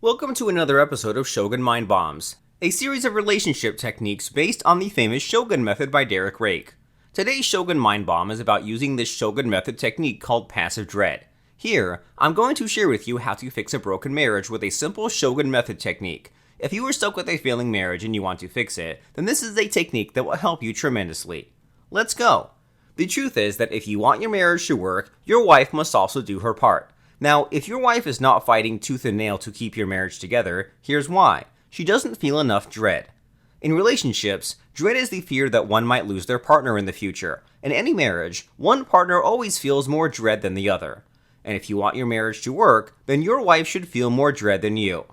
Welcome to another episode of Shogun Mind Bombs, a series of relationship techniques based on the famous Shogun Method by Rake. Today's Shogun Mind Bomb is about using this Shogun Method technique called passive dread. Here, I'm going to share with you how to fix a broken marriage with a simple Shogun Method technique. If you are stuck with a failing marriage and you want to fix it, then this is a technique that will help you tremendously. Let's go! The truth is that if you want your marriage to work, your wife must also do her part. Now, if your wife is not fighting tooth and nail to keep your marriage together, here's why. She doesn't feel enough dread. In relationships, dread is the fear that one might lose their partner in the future. In any marriage, one partner always feels more dread than the other. And if you want your marriage to work, then your wife should feel more dread than you.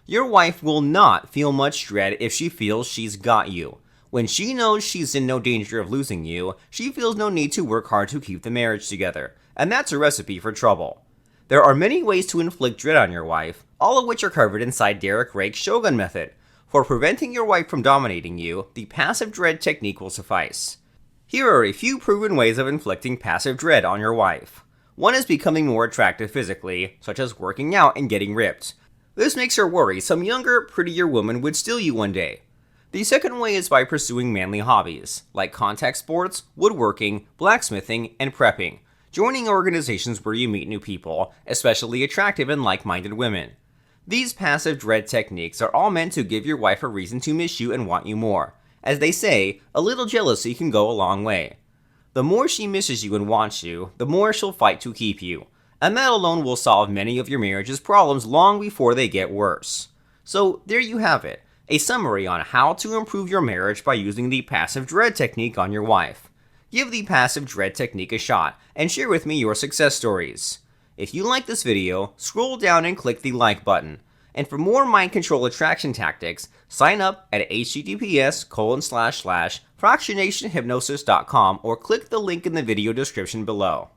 Your wife will not feel much dread if she feels she's got you. When she knows she's in no danger of losing you, she feels no need to work hard to keep the marriage together. And that's a recipe for trouble. There are many ways to inflict dread on your wife, all of which are covered inside Rake's Shogun Method. For preventing your wife from dominating you, the passive dread technique will suffice. Here are a few proven ways of inflicting passive dread on your wife. One is becoming more attractive physically, such as working out and getting ripped. This makes her worry some younger, prettier woman would steal you one day. The second way is by pursuing manly hobbies, like contact sports, woodworking, blacksmithing, and prepping. Joining organizations where you meet new people, especially attractive and like-minded women. These passive dread techniques are all meant to give your wife a reason to miss you and want you more. As they say, a little jealousy can go a long way. The more she misses you and wants you, the more she'll fight to keep you. And that alone will solve many of your marriage's problems long before they get worse. So there you have it, a summary on how to improve your marriage by using the passive dread technique on your wife. Give the passive dread technique a shot, and share with me your success stories. If you like this video, scroll down and click the like button. And for more mind control attraction tactics, sign up at https://fractionationhypnosis.com or click the link in the video description below.